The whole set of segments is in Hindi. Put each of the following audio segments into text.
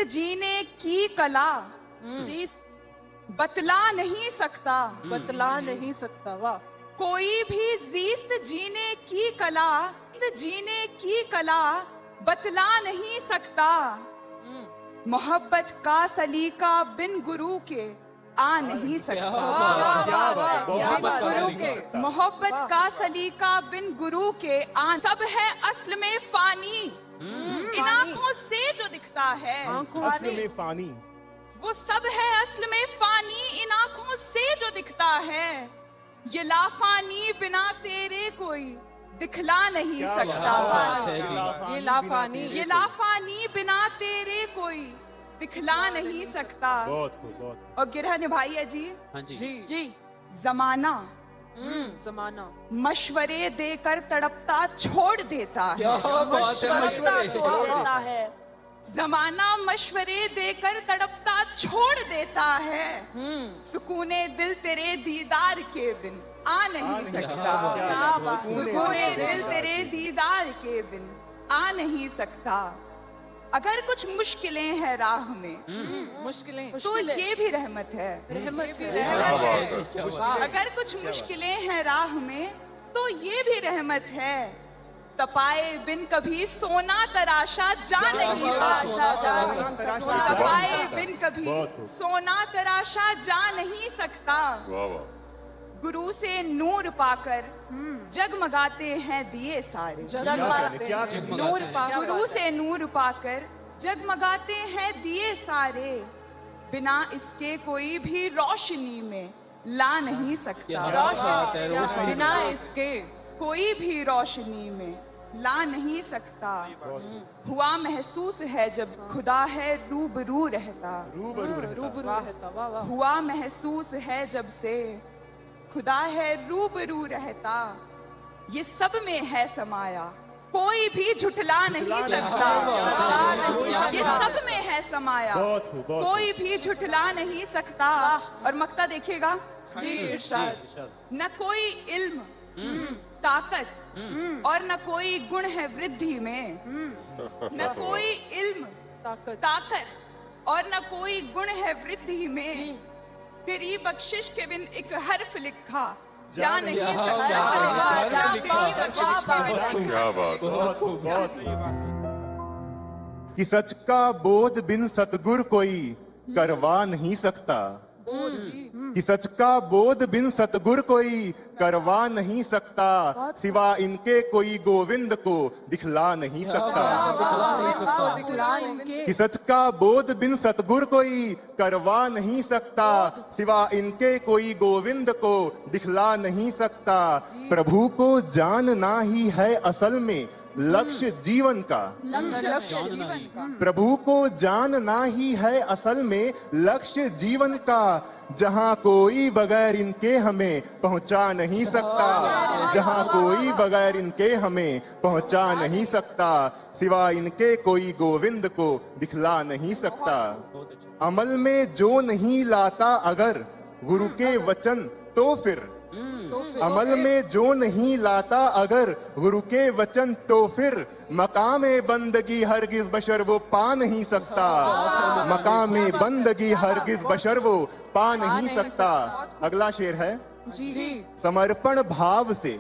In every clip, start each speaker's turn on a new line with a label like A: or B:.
A: जीने की कला बतला नहीं सकता,
B: बतला नहीं सकता। वाह।
A: कोई भी जीस्त जीने की कला, जीने की कला बतला नहीं सकता। मोहब्बत का सलीका बिन गुरु के आ नहीं सकता। मोहब्बत का सलीका बिन गुरु के आ, सब है असल में फानी। इन आंखों से जो दिखता है
C: असल में फानी,
A: वो सब है असल में फानी। इन आंखों से जो दिखता है ये लाफानी बिना तेरे कोई दिखला नहीं सकता।
B: ये लाफानी,
A: ये लाफानी बिना तेरे कोई दिखला नहीं सकता।
C: बहुत खूब, बहुत खूब।
A: और गिरह निभाइए जी।
D: हाँ जी।
B: जी।
A: जमाना
B: जमाना
A: मशवरे देकर तड़पता छोड़ देता है।
D: क्या बात है, मशवरे
B: देता है।
A: जमाना मशवरे देकर तड़पता छोड़ देता है। सुकूने दिल तेरे दीदार के बिन आ नहीं सकता। सुकूने दिल तेरे दीदार के बिन आ नहीं सकता। अगर कुछ मुश्किलें हैं राह में
B: मुश्किलें
A: तो ये भी रहमत है।
B: रहमत
A: अगर कुछ मुश्किलें हैं राह में तो ये भी रहमत है। तपाए बिन कभी सोना तराशा जा नहीं सकता। तपाए बिन कभी सोना तराशा जा नहीं सकता। गुरु से नूर पाकर जगमगाते हैं दिए सारे।
B: नूर पाकर,
A: गुरु से नूर पाकर जगमगाते हैं दिए सारे। बिना इसके कोई भी रोशनी में ला नहीं सकता। बिना इसके कोई भी रोशनी में ला नहीं सकता। हुआ महसूस है जब खुदा है रूबरू रहता।
B: रूबरू रहता। वाह वाह।
A: हुआ महसूस है जब से खुदा है रूबरू रहता। ये सब में है समाया, कोई भी झुठला नहीं सकता। ये सब में है समाया, कोई भी झुठला नहीं सकता। और मक्ता देखिएगा
B: जी। इरशाद।
A: न कोई इल्म ताकत और न कोई गुण है वृद्धि में। न कोई इल्म ताकत और न कोई गुण है वृद्धि में। तेरी बख्शिश के बिन एक हर्फ लिखा जा नहीं सकता। तेरी बख्शिश के बिन
C: क्या बात, बहुत खूब, बहुत सही बात। कि सच का बोध बिन सतगुर कोई करवा नहीं सकता। कि सच का बोध बिन सतगुर कोई करवा नहीं सकता। सिवा इनके कोई गोविंद को दिखला नहीं सकता। कि सच का बोध बिन सतगुर कोई करवा नहीं सकता। सिवा इनके कोई गोविंद को दिखला नहीं सकता। प्रभु को जानना ही है असल में लक्ष्य जीवन का। प्रभु को जानना ही है असल में लक्ष्य जीवन का। जहाँ कोई बगैर इनके हमें पहुँचा नहीं सकता। जहाँ कोई बगैर इनके हमें पहुँचा नहीं सकता। सिवा इनके कोई गोविंद को दिखला नहीं सकता। अमल में जो नहीं लाता अगर गुरु के वचन तो फिर, अमल में जो नहीं लाता अगर गुरु के वचन तो फिर मकामे बंदगी हरगिज बशर वो पा नहीं सकता। मकामे बंदगी हरगिज बशर वो पा नहीं सकता। अगला शेर है
B: जी।
C: समर्पण भाव से,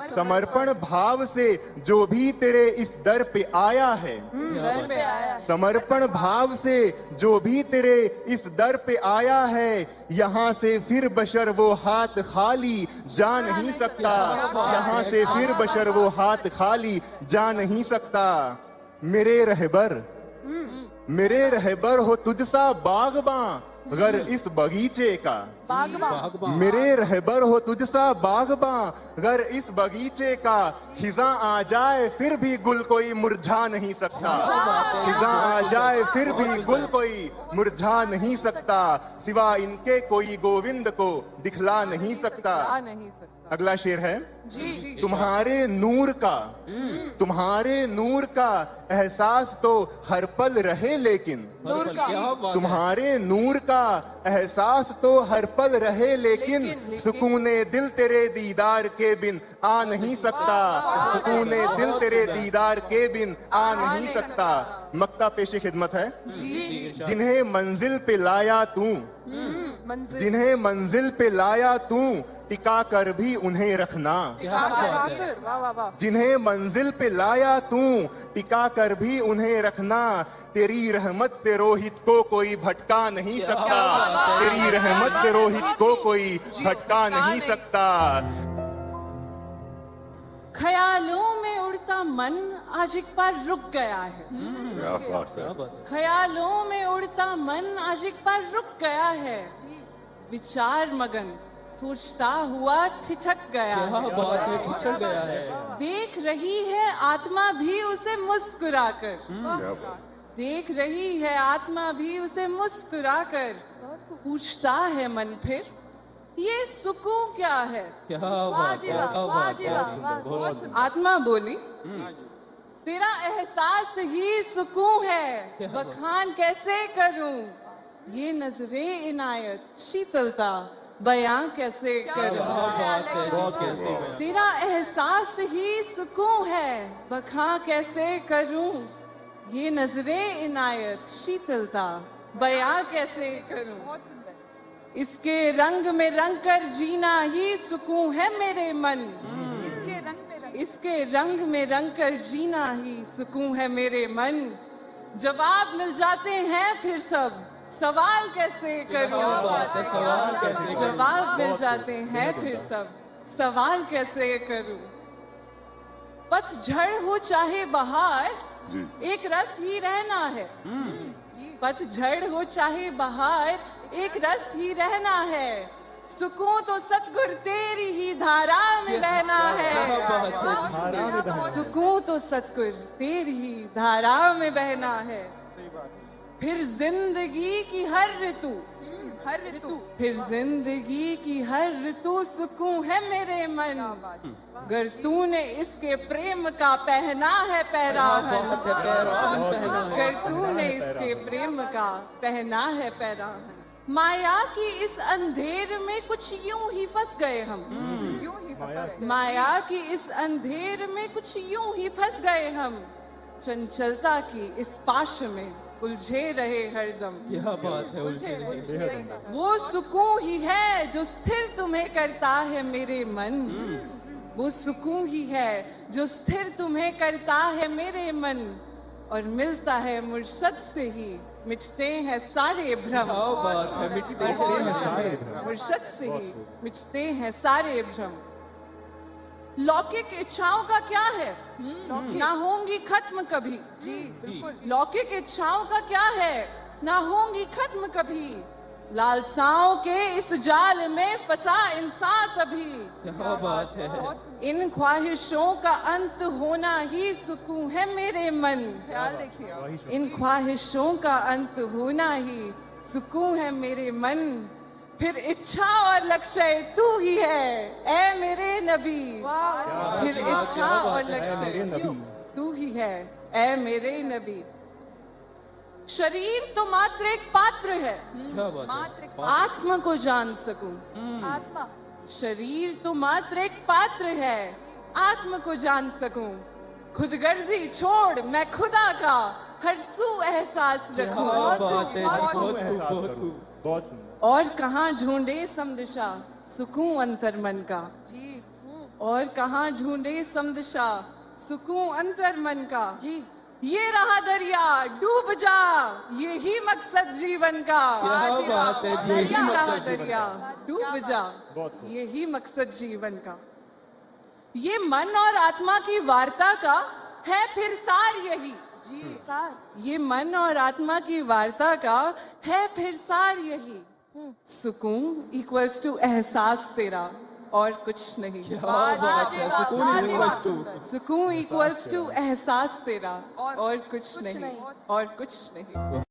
C: समर्पण भाव से जो भी तेरे इस दर पे आया है। समर्पण भाव से जो भी तेरे इस दर पे आया है। यहाँ से फिर बशर वो हाथ खाली जा नहीं सकता। यहाँ से फिर बशर वो हाथ खाली जा नहीं सकता। मेरे रहबर हो तुझसा बागबां गर इस बगीचे का। मेरे रहबर हो तुझसा बागबां गर इस बगीचे का। खिजा आ जाए फिर भी गुल कोई मुरझा नहीं सकता। खिजा आ जाए फिर भी गुल कोई मुरझा नहीं सकता। सिवा इनके कोई गोविंद को दिखला नहीं सकता। अगला शेर है
B: जी।
C: तुम्हारे नूर का एहसास तो हर पल रहे लेकिन। तुम्हारे नूर का एहसास तो हर पल रहे लेकिन सुकूने दिल तेरे दीदार के बिन आ नहीं सकता। सुकूने दिल तेरे दीदार के बिन आ नहीं सकता। मक्ता पेशे खिदमत है।
B: जी
C: जिन्हें मंजिल पे लाया तू,
B: मंजिल
C: जिन्हें मंजिल पे लाया तू, टिका कर भी उन्हें रखना।
B: वाह वाह वाह।
C: जिन्हें मंजिल पे लाया तू, टिका कर भी उन्हें रखना। तेरी रहमत से रोहित को कोई भटका नहीं सकता, तेरी रहमत से रोहित को कोई भटका नहीं सकता।
D: ख्यालों में उड़ता मन आज एक बार रुक गया है।
C: क्या बात है।
D: ख्यालों में उड़ता मन आज एक बार रुक गया है। विचार मगन सोचता हुआ ठिठक गया है।
E: बात है, ठिठक गया है।
D: देख रही है आत्मा भी उसे मुस्कुराकर, देख रही है आत्मा भी उसे मुस्कुराकर। पूछता है मन फिर ये सुकून क्या है।
E: क्या बात है, क्या बात है।
D: आत्मा बोली तेरा एहसास ही सुकून है, बखान कैसे करूं। ये नजरे इनायत शीतलता बयां कैसे करूं। तेरा एहसास ही सुकून है, बखां कैसे करूं। ये नजरे इनायत शीतलता बयां कैसे करूं। इसके रंग में रंग कर जीना ही सुकून है मेरे मन। इसके रंग में रंग कर जीना ही सुकून है मेरे मन। जवाब मिल जाते हैं फिर सब, सवाल कैसे करूं। जवाब मिल जाते हैं फिर सब, सवाल कैसे करूं। पतझड़ हो चाहे बहार, एक रस ही रहना है। पतझड़ हो चाहे बहार, एक रस ही रहना है। सुकून तो सतगुर तेरी ही धारा में बहना है। सुकून तो सतगुर तेरी ही धारा में बहना है। फिर जिंदगी की हर ऋतु, फिर जिंदगी की हर ऋतु सुकून है मेरे मन। गर तूने इसके प्रेम का पहना है पैराहन, गर तूने इसके प्रेम का पहना है पैराहन। माया की इस अंधेर में कुछ यूं ही फंस गए हम। माया की इस अंधेर में कुछ यूं ही फंस गए हम। चंचलता की इस पाश में उलझे रहे हरदम।
E: क्या बात है, उलझे रहे।
D: वो सुकून ही है जो स्थिर तुम्हें करता है मेरे मन। वो सुकून ही है जो स्थिर तुम्हें करता है मेरे मन। और मिलता है मुर्शद से ही मिटते हैं सारे भ्रम। मुर्शद से ही मिटते हैं सारे भ्रम। लौकिक इच्छाओं का क्या है, ना होंगी खत्म कभी। जी बिल्कुल। लौकिक इच्छाओं का क्या है, ना होंगी खत्म कभी। लालसाओं के इस जाल में फंसा इंसान तभी।
E: क्या बात है।
D: इन ख्वाहिशों का अंत होना ही सुकून है मेरे मन। ख्याल देखिए, इन ख्वाहिशों का अंत होना ही सुकून है मेरे मन। फिर इच्छा और लक्ष्य तू ही है ऐ मेरे नबी। फिर इच्छा और लक्ष्य तू ही है ऐ मेरे नबी। शरीर तो मात्र एक पात्र है, आत्मा को जान सकूं।
B: आत्मा
D: शरीर तो मात्र एक पात्र है, आत्मा को जान सकूं। खुदगर्जी छोड़ मैं खुदा का हर सू एहसास रखूं। और कहाँ ढूंढे समदिशा सुकून अंतर मन का। जी। और कहाँ ढूंढे समदिशा सुकून अंतर मन का। जी। ये रहा दरिया डूब जा, यही मकसद जीवन का।
E: क्या बात है, यही मकसद
D: दरिया डूब जा, यही मकसद जीवन का। ये मन और आत्मा की वार्ता का है फिर सार यही। जी। ये मन और आत्मा की वार्ता का है फिर सार यही। सुकून इक्वल्स टू एहसास तेरा और कुछ नहीं। सुकून इक्वल्स टू एहसास तेरा और कुछ नहीं, और कुछ नहीं।